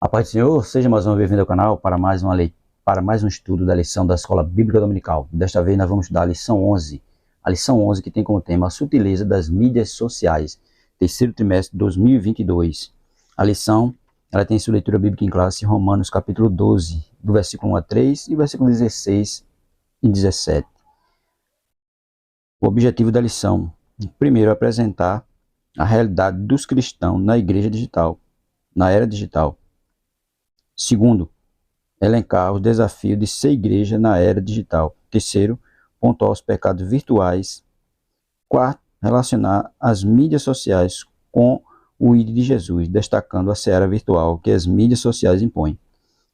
A paz do Senhor, seja mais uma vez bem-vindo ao canal para mais um estudo da lição da Escola Bíblica Dominical. Desta vez nós vamos estudar a lição 11. A lição 11 que tem como tema a sutileza das mídias sociais, terceiro trimestre de 2022. A lição ela tem sua leitura bíblica em classe Romanos capítulo 12, do versículo 1 a 3 e versículo 16 e 17. O objetivo da lição, primeiro, apresentar a realidade dos cristãos na igreja digital, na era digital. Segundo, elencar os desafios de ser igreja na era digital. Terceiro, pontuar os pecados virtuais. Quarto, relacionar as mídias sociais com o ID de Jesus, destacando a seara virtual que as mídias sociais impõem.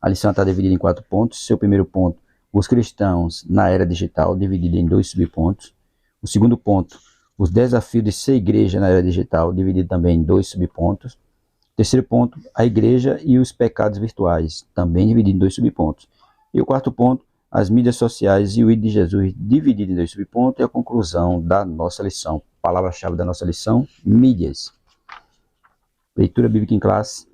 A lição está dividida em 4 pontos. Seu primeiro ponto, os cristãos na era digital, dividido em 2 subpontos. O segundo ponto, os desafios de ser igreja na era digital, dividido também em 2 subpontos. Terceiro ponto, a igreja e os pecados virtuais, também dividido em 2 subpontos. E o quarto ponto, as mídias sociais e o ID de Jesus, dividido em 2 subpontos, e a conclusão da nossa lição. Palavra-chave da nossa lição, mídias. Leitura bíblica em classe,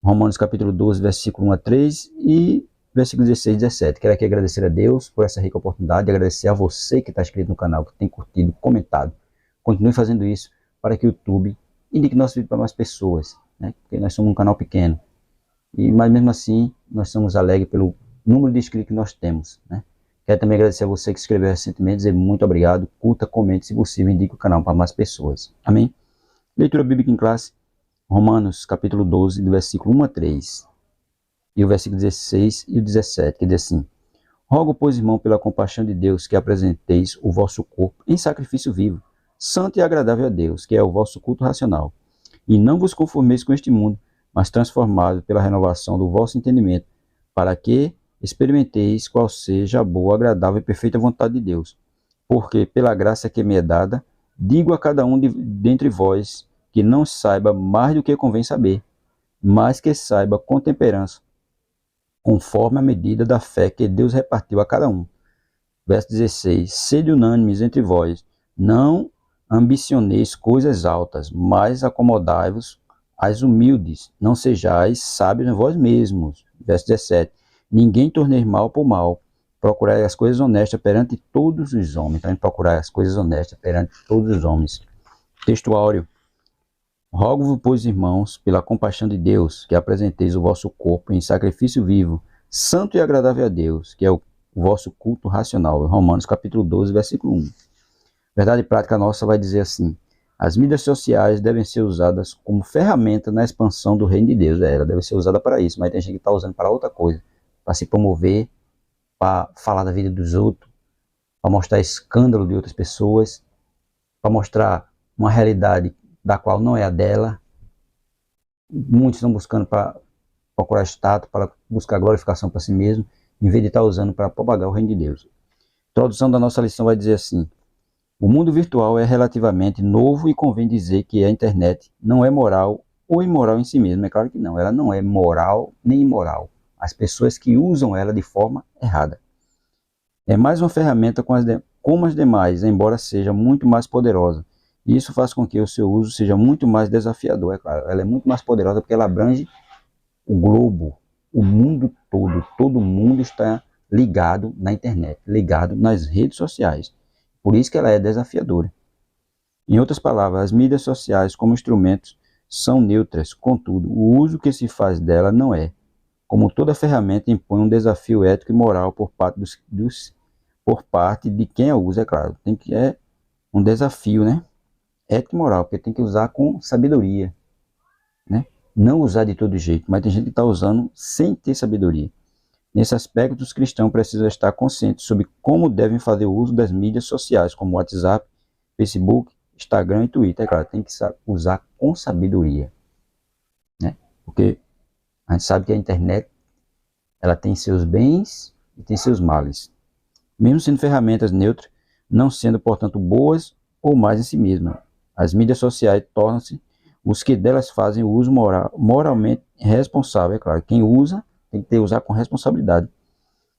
Romanos capítulo 12, versículo 1 a 3 e versículo 16 e 17. Quero aqui agradecer a Deus por essa rica oportunidade, agradecer a você que está inscrito no canal, que tem curtido, comentado. Continue fazendo isso para que o YouTube indique nosso vídeo para mais pessoas, né? Porque nós somos um canal pequeno, mas mesmo assim nós somos alegres pelo número de inscritos que nós temos, né? Quero também agradecer a você que se inscreveu recentemente, dizer muito obrigado, curta, comente, se possível, indique o canal para mais pessoas. Amém? Leitura bíblica em classe, Romanos capítulo 12, do versículo 1 a 3, e o versículo 16 e o 17, que diz assim: Rogo, pois, irmão, pela compaixão de Deus, que apresenteis o vosso corpo em sacrifício vivo, santo e agradável a Deus, que é o vosso culto racional. E não vos conformeis com este mundo, mas transformado pela renovação do vosso entendimento, para que experimenteis qual seja a boa, agradável e perfeita vontade de Deus. Porque, pela graça que me é dada, digo a cada um dentre vós que não saiba mais do que convém saber, mas que saiba com temperança, conforme a medida da fé que Deus repartiu a cada um. Verso 16. Sede unânimes entre vós, não ambicioneis coisas altas, mas acomodai-vos às humildes, não sejais sábios em vós mesmos. Verso 17. Ninguém torneis mal por mal, procurai as coisas honestas perante todos os homens. Então, procurai as coisas honestas perante todos os homens. Textuário. Rogo-vos, pois, irmãos, pela compaixão de Deus, que apresenteis o vosso corpo em sacrifício vivo, santo e agradável a Deus, que é o vosso culto racional. Romanos capítulo 12, versículo 1. Verdade prática nossa vai dizer assim: as mídias sociais devem ser usadas como ferramenta na expansão do reino de Deus. Ela deve ser usada para isso, mas tem gente que está usando para outra coisa, para se promover, para falar da vida dos outros, para mostrar escândalo de outras pessoas, para mostrar uma realidade da qual não é a dela. Muitos estão buscando para procurar status, para buscar glorificação para si mesmo, em vez de estar usando para propagar o reino de Deus. A introdução da nossa lição vai dizer assim: o mundo virtual é relativamente novo e convém dizer que a internet não é moral ou imoral em si mesma. É claro que não, ela não é moral nem imoral. As pessoas que usam ela de forma errada. É mais uma ferramenta como as demais, embora seja muito mais poderosa. E isso faz com que o seu uso seja muito mais desafiador, é claro. Ela é muito mais poderosa porque ela abrange o globo, o mundo todo. Todo mundo está ligado na internet, ligado nas redes sociais. Por isso que ela é desafiadora. Em outras palavras, as mídias sociais como instrumentos são neutras, contudo, o uso que se faz dela não é. Como toda ferramenta impõe um desafio ético e moral por parte de quem a usa, é claro. É um desafio, né? Ético e moral, porque tem que usar com sabedoria, né? Não usar de todo jeito, mas tem gente que está usando sem ter sabedoria. Nesse aspecto, os cristãos precisam estar conscientes sobre como devem fazer o uso das mídias sociais, como WhatsApp, Facebook, Instagram e Twitter. É claro, tem que usar com sabedoria, né? Porque a gente sabe que a internet ela tem seus bens e tem seus males. Mesmo sendo ferramentas neutras, não sendo, portanto, boas ou mais em si mesmas. As mídias sociais tornam-se os que delas fazem o uso moralmente responsável. É claro, quem usa tem que usar com responsabilidade.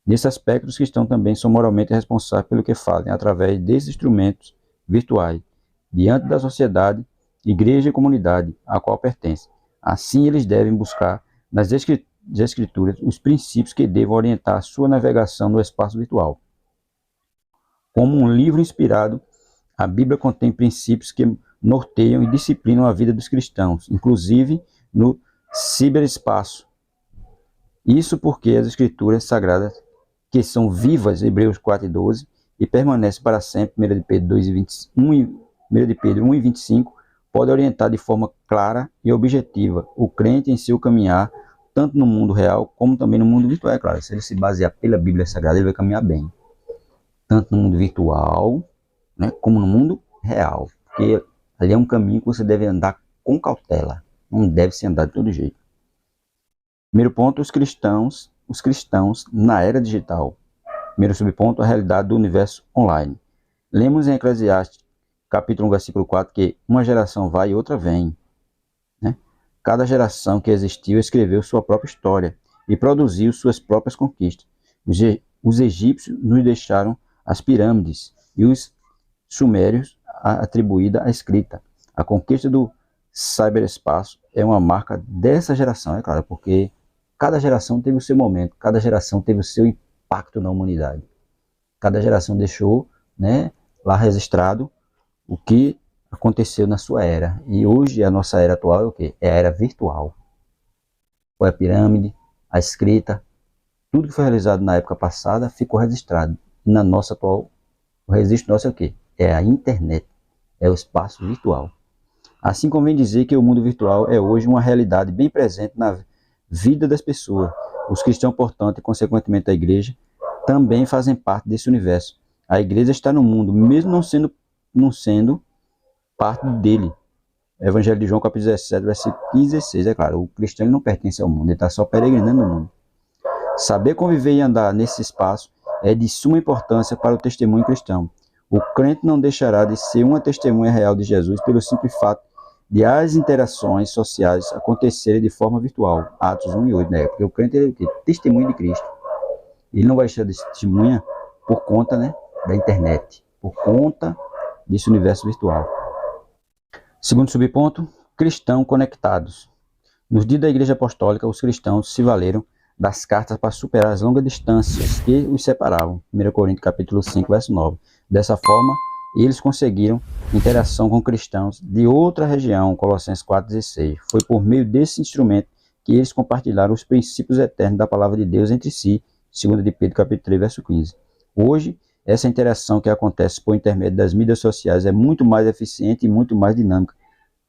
Nesse aspecto, os cristãos também são moralmente responsáveis pelo que fazem através desses instrumentos virtuais, diante da sociedade, igreja e comunidade a qual pertencem. Assim, eles devem buscar nas Escrituras os princípios que devem orientar a sua navegação no espaço virtual. Como um livro inspirado, a Bíblia contém princípios que norteiam e disciplinam a vida dos cristãos, inclusive no ciberespaço. Isso porque as Escrituras Sagradas, que são vivas, Hebreus 4:12, e permanecem para sempre, 1 de Pedro 1 de Pedro 1:25, pode orientar de forma clara e objetiva o crente em seu caminhar, tanto no mundo real como também no mundo virtual. É claro, se ele se basear pela Bíblia Sagrada, ele vai caminhar bem, tanto no mundo virtual, né, como no mundo real, porque ali é um caminho que você deve andar com cautela, não deve se andar de todo jeito. Primeiro ponto, os cristãos na era digital. Primeiro subponto, a realidade do universo online. Lemos em Eclesiastes, capítulo 1, versículo 4, que uma geração vai e outra vem. Né? Cada geração que existiu escreveu sua própria história e produziu suas próprias conquistas. Os egípcios nos deixaram as pirâmides e os sumérios atribuída à escrita. A conquista do ciberespaço é uma marca dessa geração, é claro, porque cada geração teve o seu momento, cada geração teve o seu impacto na humanidade. Cada geração deixou, né, lá registrado o que aconteceu na sua era. E hoje a nossa era atual é o quê? É a era virtual. Foi a pirâmide, a escrita, tudo que foi realizado na época passada ficou registrado. E na nossa atual, o registro nosso é o quê? É a internet, é o espaço virtual. Assim convém dizer que o mundo virtual é hoje uma realidade bem presente na vida das pessoas. Os cristãos, portanto, e consequentemente a igreja, também fazem parte desse universo. A igreja está no mundo, mesmo não sendo parte dele. Evangelho de João, capítulo 17, versículo 15 e 16. É claro, o cristão ele não pertence ao mundo, ele está só peregrinando no mundo. Saber conviver e andar nesse espaço é de suma importância para o testemunho cristão. O crente não deixará de ser uma testemunha real de Jesus pelo simples fato de as interações sociais acontecerem de forma virtual. Atos 1:8, né? Porque o crente é o quê? Testemunha de Cristo. Ele não vai ser testemunha por conta, né, da internet, por conta desse universo virtual. Segundo subponto, cristãos conectados. Nos dias da Igreja Apostólica, os cristãos se valeram das cartas para superar as longas distâncias que os separavam. 1 Coríntios capítulo 5, verso 9. Dessa forma, eles conseguiram interação com cristãos de outra região, Colossenses 4:16. Foi por meio desse instrumento que eles compartilharam os princípios eternos da palavra de Deus entre si, 2 de Pedro capítulo 3, verso 15. Hoje, essa interação que acontece por intermédio das mídias sociais é muito mais eficiente e muito mais dinâmica.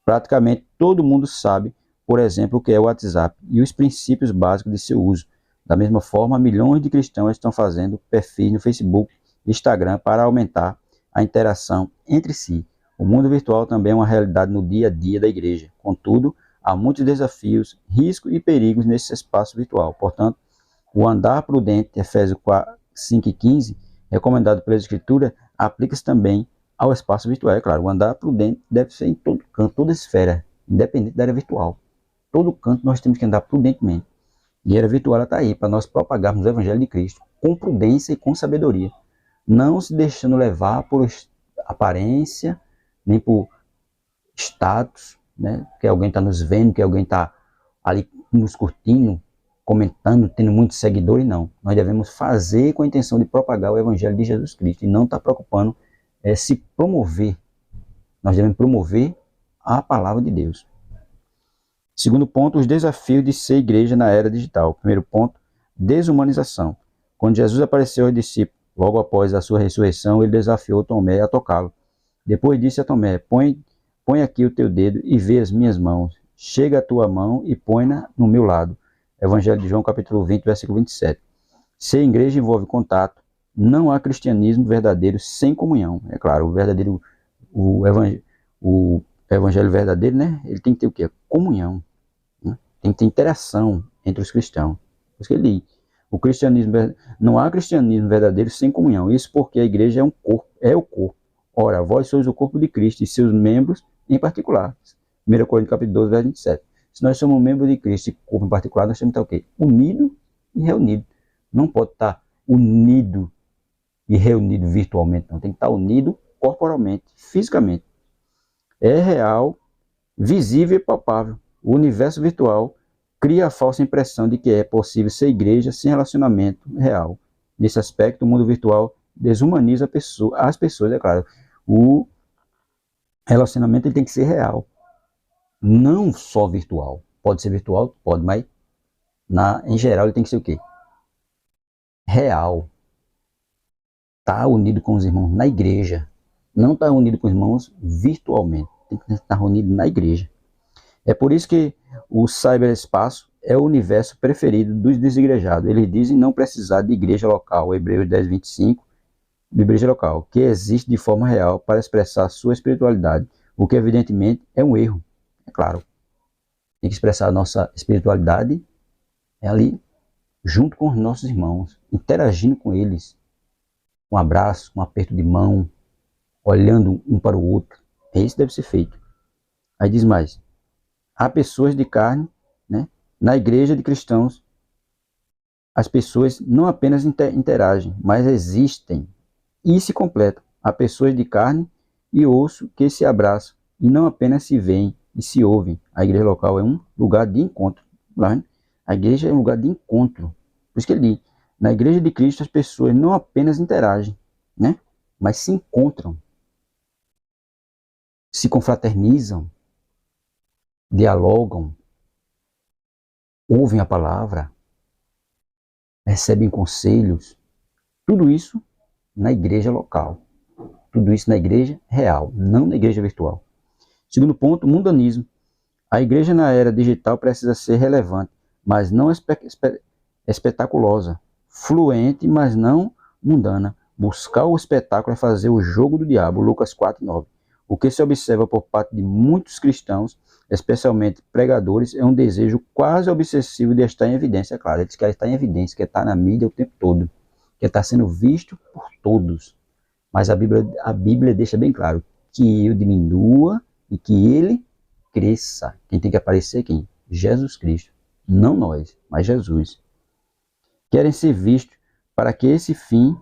Praticamente todo mundo sabe, por exemplo, o que é o WhatsApp e os princípios básicos de seu uso. Da mesma forma, milhões de cristãos estão fazendo perfis no Facebook e Instagram para aumentar a interação entre si. O mundo virtual também é uma realidade no dia a dia da igreja. Contudo, há muitos desafios, riscos e perigos nesse espaço virtual. Portanto, o andar prudente, Efésios 5:15, recomendado pela Escritura, aplica-se também ao espaço virtual. É claro, o andar prudente deve ser em todo canto, toda esfera, independente da área virtual. Todo canto nós temos que andar prudentemente. E a era virtual está aí para nós propagarmos o Evangelho de Cristo com prudência e com sabedoria. Não se deixando levar por aparência, nem por status, né? Que alguém está nos vendo, que alguém está ali nos curtindo, comentando, tendo muitos seguidores, não. Nós devemos fazer com a intenção de propagar o Evangelho de Jesus Cristo e não estar preocupando se promover. Nós devemos promover a palavra de Deus. Segundo ponto, os desafios de ser igreja na era digital. Primeiro ponto, desumanização. Quando Jesus apareceu aos discípulos, logo após a sua ressurreição, ele desafiou Tomé a tocá-lo. Depois disse a Tomé, põe aqui o teu dedo e vê as minhas mãos. Chega a tua mão e põe-na no meu lado. Evangelho de João, capítulo 20, versículo 27. Ser igreja envolve contato. Não há cristianismo verdadeiro sem comunhão. É claro, o evangelho verdadeiro, né? Ele tem que ter o quê? Comunhão. Né? Tem que ter interação entre os cristãos. Por isso que ele diz, não há cristianismo verdadeiro sem comunhão. Isso porque a igreja é o corpo. Ora, vós sois o corpo de Cristo e seus membros em particular. 1 Coríntios capítulo 12, verso 27. Se nós somos membros de Cristo e corpo em particular, nós temos que estar o quê? Unido e reunido. Não pode estar unido e reunido virtualmente, não. Tem que estar unido corporalmente, fisicamente. É real, visível e palpável. O universo virtual cria a falsa impressão de que é possível ser igreja sem relacionamento real. Nesse aspecto, o mundo virtual desumaniza as pessoas, é claro. O relacionamento ele tem que ser real, não só virtual. Pode ser virtual, pode, mas em geral ele tem que ser o quê? Real. Tá unido com os irmãos na igreja. Não está unido com os irmãos virtualmente. Tem que estar unido na igreja. É por isso que o cyberespaço é o universo preferido dos desigrejados. Eles dizem não precisar de igreja local. Hebreus 10, 25, de igreja local, que existe de forma real para expressar sua espiritualidade, o que evidentemente é um erro. É claro, tem que expressar a nossa espiritualidade ali, junto com os nossos irmãos, interagindo com eles, um abraço, um aperto de mão, olhando um para o outro. Isso deve ser feito. Aí diz mais, há pessoas de carne, né? Na igreja de cristãos, as pessoas não apenas interagem, mas existem e se completam. Há pessoas de carne e osso que se abraçam e não apenas se veem e se ouvem. A igreja local é um lugar de encontro. A igreja é um lugar de encontro. Por isso que ele diz, na igreja de Cristo as pessoas não apenas interagem, né? Mas se encontram, se confraternizam, dialogam, ouvem a palavra, recebem conselhos. Tudo isso na igreja local. Tudo isso na igreja real, não na igreja virtual. Segundo ponto, mundanismo. A igreja na era digital precisa ser relevante, mas não espetaculosa. Fluente, mas não mundana. Buscar o espetáculo é fazer o jogo do diabo. Lucas 4:9. O que se observa por parte de muitos cristãos, especialmente pregadores, é um desejo quase obsessivo de estar em evidência. É claro, eles querem estar em evidência, quer estar na mídia o tempo todo, quer estar sendo visto por todos. Mas a Bíblia deixa bem claro que eu diminua e que ele cresça. Quem tem que aparecer é quem? Jesus Cristo. Não nós, mas Jesus. Querem ser vistos para que esse fim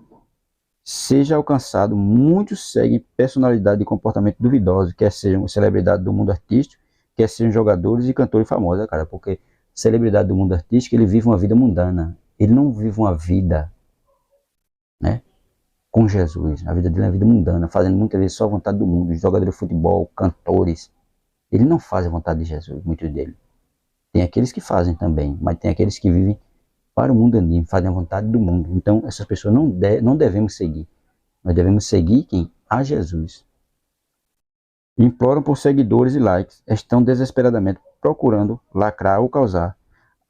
seja alcançado. Muitos seguem personalidade de comportamento duvidoso, quer sejam celebridades do mundo artístico, quer sejam jogadores e cantores famosos, cara, porque celebridade do mundo artístico, ele vive uma vida mundana. Ele não vive uma vida, né, com Jesus. A vida dele é uma vida mundana, fazendo muitas vezes só a vontade do mundo. Jogadores de futebol, cantores, ele não faz a vontade de Jesus, muitos deles. Tem aqueles que fazem também, mas tem aqueles que vivem para o mundanismo, fazem a vontade do mundo. Então essas pessoas não devemos seguir. Nós devemos seguir quem? A Jesus. Imploram por seguidores e likes, estão desesperadamente procurando lacrar ou causar.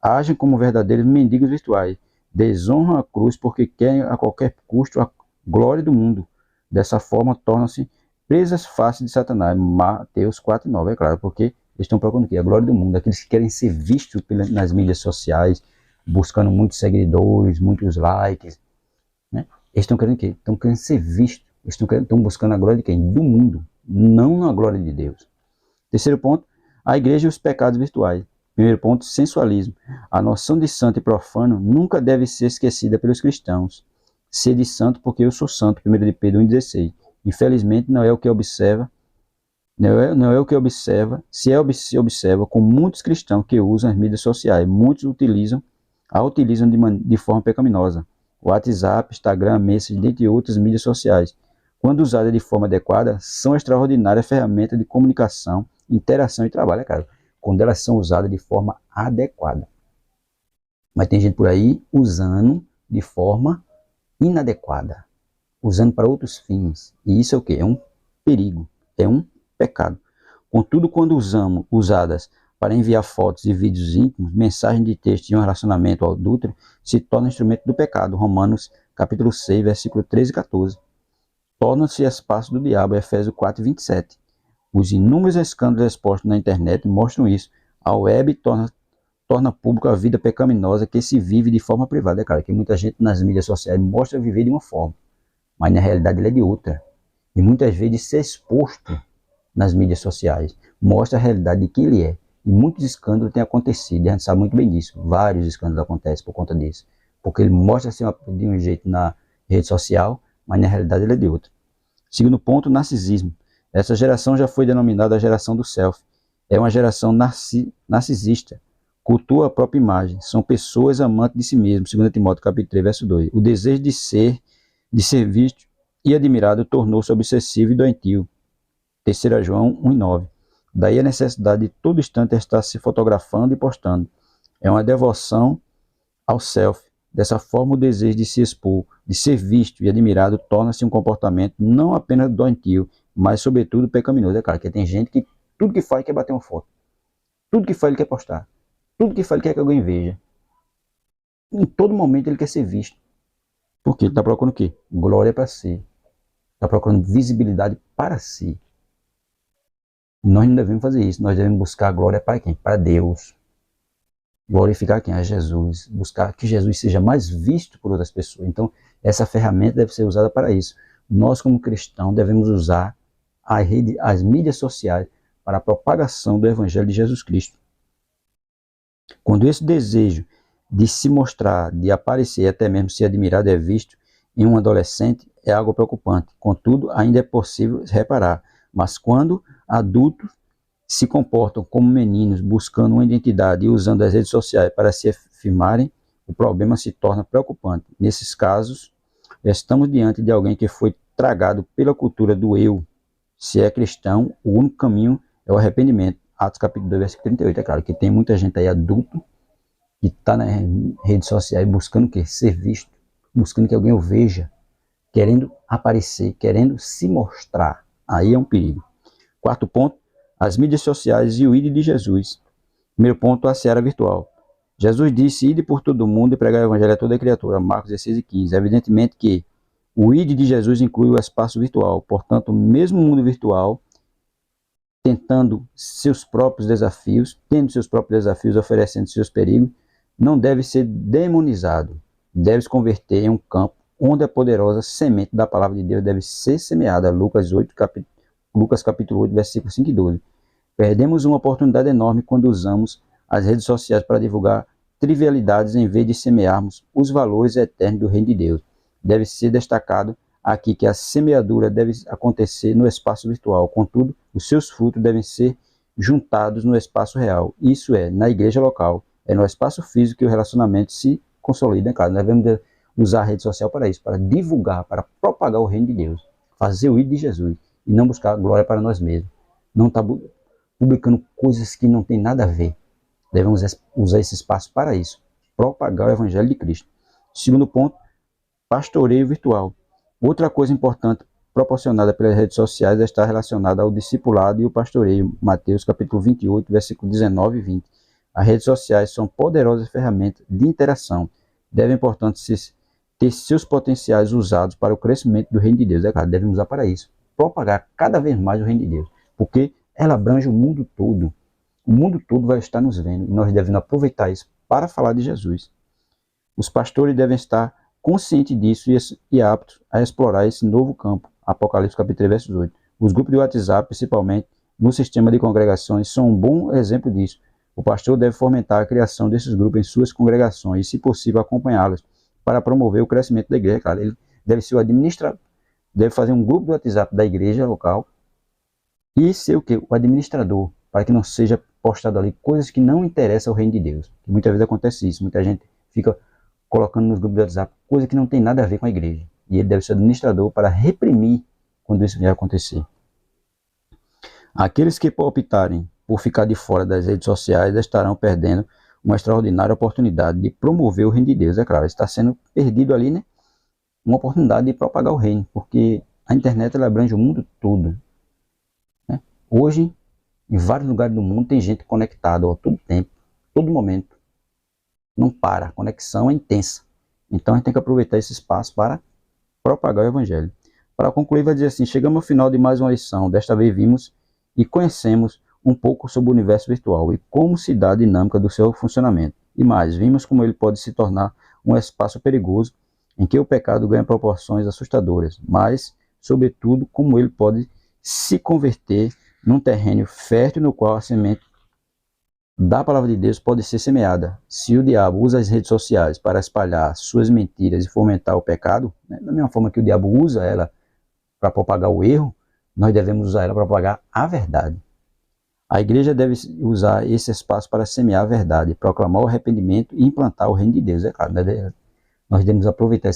Agem como verdadeiros mendigos virtuais, desonram a cruz porque querem a qualquer custo a glória do mundo. Dessa forma tornam-se presas fáceis de Satanás. Mateus 4:9, é claro, porque eles estão procurando o quê? A glória do mundo, aqueles que querem ser vistos nas mídias sociais, buscando muitos seguidores, muitos likes, né? Eles estão querendo o quê? Estão querendo ser vistos, estão buscando a glória de quem? Do mundo, não a glória de Deus. Terceiro ponto, a igreja e os pecados virtuais. Primeiro ponto, sensualismo. A noção de santo e profano nunca deve ser esquecida pelos cristãos. Ser de santo porque eu sou santo, 1 de Pedro 1,16. Infelizmente não é o que observa, se observa com muitos cristãos que usam as mídias sociais. Muitos utilizam de forma pecaminosa. WhatsApp, Instagram, Messenger, dentre outras mídias sociais. Quando usadas de forma adequada, são extraordinárias ferramentas de comunicação, interação e trabalho, cara. Quando elas são usadas de forma adequada. Mas tem gente por aí usando de forma inadequada, usando para outros fins. E isso é o quê? É um perigo, é um pecado. Contudo, quando usadas para enviar fotos e vídeos íntimos, mensagem de texto e um relacionamento adúltero, se torna instrumento do pecado. Romanos capítulo 6, versículo 13 e 14. Tornam-se espaço do diabo, Efésios 4, 27. Os inúmeros escândalos expostos na internet mostram isso. A web torna público a vida pecaminosa que se vive de forma privada. É claro que muita gente nas mídias sociais mostra viver de uma forma, mas na realidade ele é de outra. E muitas vezes ser exposto nas mídias sociais mostra a realidade de quem ele é. E muitos escândalos têm acontecido, e a gente sabe muito bem disso. Vários escândalos acontecem por conta disso. Porque ele mostra-se de um jeito na rede social, mas na realidade ele é de outro. Segundo ponto, narcisismo. Essa geração já foi denominada a geração do selfie. É uma geração narcisista, cultuam a própria imagem, são pessoas amantes de si mesmos, 2 Timóteo capítulo 3, verso 2. O desejo de ser visto e admirado tornou-se obsessivo e doentio, 3 João 1,9. Daí a necessidade de todo instante estar se fotografando e postando. É uma devoção ao self. Dessa forma, o desejo de se expor, de ser visto e admirado, torna-se um comportamento não apenas doentio, mas sobretudo pecaminoso. É claro que tem gente que tudo que faz quer bater uma foto. Tudo que faz ele quer postar. Tudo que faz ele quer que alguém veja. Em todo momento ele quer ser visto. Porque ele está procurando o quê? Glória para si. Está procurando visibilidade para si. Nós não devemos fazer isso. Nós devemos buscar a glória para quem? Para Deus. Glorificar quem? A Jesus. Buscar que Jesus seja mais visto por outras pessoas. Então, essa ferramenta deve ser usada para isso. Nós, como cristãos, devemos usar as mídias sociais para a propagação do Evangelho de Jesus Cristo. Quando esse desejo de se mostrar, de aparecer e até mesmo ser admirado é visto em um adolescente, é algo preocupante. Contudo, ainda é possível reparar. Mas quando adultos se comportam como meninos, buscando uma identidade e usando as redes sociais para se afirmarem, o problema se torna preocupante. Nesses casos, estamos diante de alguém que foi tragado pela cultura do eu. Se é cristão, o único caminho é o arrependimento. Atos capítulo 2, versículo 38. É claro que tem muita gente aí adulto que está nas redes sociais buscando o quê? Ser visto, buscando que alguém o veja, querendo aparecer, querendo se mostrar. Aí é um perigo. Quarto ponto, as mídias sociais e o ide de Jesus. Primeiro ponto, a seara virtual. Jesus disse, ide por todo mundo e pregar o evangelho a toda criatura. Marcos 16 e 15. Evidentemente que o ide de Jesus inclui o espaço virtual. Portanto, mesmo o mundo virtual, tendo seus próprios desafios, oferecendo seus perigos, não deve ser demonizado. Deve se converter em um campo onde a poderosa semente da palavra de Deus deve ser semeada. Lucas capítulo 8, versículos 5 e 12. Perdemos uma oportunidade enorme quando usamos as redes sociais para divulgar trivialidades em vez de semearmos os valores eternos do reino de Deus. Deve ser destacado aqui que a semeadura deve acontecer no espaço virtual, contudo, os seus frutos devem ser juntados no espaço real, isso é, na igreja local, é no espaço físico que o relacionamento se consolida. Claro, nós devemos usar a rede social para isso, para divulgar, para propagar o reino de Deus, fazer o ir de Jesus, e não buscar glória para nós mesmos, não estar publicando coisas que não tem nada a ver. Devemos usar esse espaço para isso, propagar o evangelho de Cristo. Segundo ponto, pastoreio virtual. Outra coisa importante proporcionada pelas redes sociais está relacionada ao discipulado e o pastoreio. Mateus capítulo 28, versículo 19 e 20. As redes sociais são poderosas ferramentas de interação. Devem, portanto, ter seus potenciais usados para o crescimento do reino de Deus. É claro, devemos usar para isso. Propagar cada vez mais o reino de Deus. Porque ela abrange o mundo todo. O mundo todo vai estar nos vendo. E nós devemos aproveitar isso para falar de Jesus. Os pastores devem estar conscientes disso e aptos a explorar esse novo campo. Apocalipse capítulo 3, verso 8. Os grupos de WhatsApp, principalmente no sistema de congregações, são um bom exemplo disso. O pastor deve fomentar a criação desses grupos em suas congregações e, se possível, acompanhá-los para promover o crescimento da igreja. Claro, ele deve ser o administrador, deve fazer um grupo do WhatsApp da igreja local e ser o quê? O administrador, para que não seja postado ali coisas que não interessam ao reino de Deus. Muitas vezes acontece isso, muita gente fica colocando nos grupos do WhatsApp coisa que não tem nada a ver com a igreja. E ele deve ser administrador para reprimir quando isso vier acontecer. Aqueles que optarem por ficar de fora das redes sociais estarão perdendo uma extraordinária oportunidade de promover o reino de Deus. É claro, está sendo perdido ali, né? Uma oportunidade de propagar o reino, porque a internet ela abrange o mundo todo. Né? Hoje, em vários lugares do mundo, tem gente conectada a todo tempo, todo momento. Não para, a conexão é intensa. Então a gente tem que aproveitar esse espaço para propagar o evangelho. Para concluir, vai dizer assim: chegamos ao final de mais uma lição. Desta vez vimos e conhecemos um pouco sobre o universo virtual e como se dá a dinâmica do seu funcionamento. E mais, vimos como ele pode se tornar um espaço perigoso em que o pecado ganha proporções assustadoras, mas, sobretudo, como ele pode se converter num terreno fértil no qual a semente da palavra de Deus pode ser semeada. Se o diabo usa as redes sociais para espalhar suas mentiras e fomentar o pecado, né, da mesma forma que o diabo usa ela para propagar o erro, nós devemos usar ela para propagar a verdade. A igreja deve usar esse espaço para semear a verdade, proclamar o arrependimento e implantar o reino de Deus. É claro, nós devemos aproveitar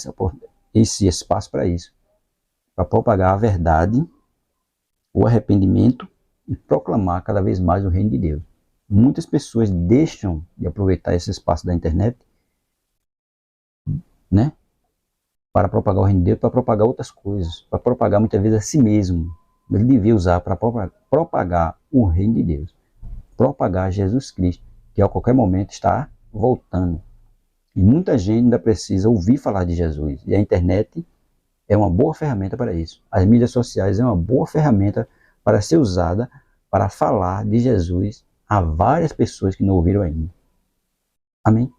esse espaço para isso, para propagar a verdade, o arrependimento e proclamar cada vez mais o reino de Deus. Muitas pessoas deixam de aproveitar esse espaço da internet, né, para propagar o reino de Deus, para propagar outras coisas, para propagar muitas vezes a si mesmo. Ele devia usar para propagar o reino de Deus, propagar Jesus Cristo, que a qualquer momento está voltando. E muita gente ainda precisa ouvir falar de Jesus. E a internet é uma boa ferramenta para isso. As mídias sociais é uma boa ferramenta para ser usada para falar de Jesus a várias pessoas que não ouviram ainda. Amém?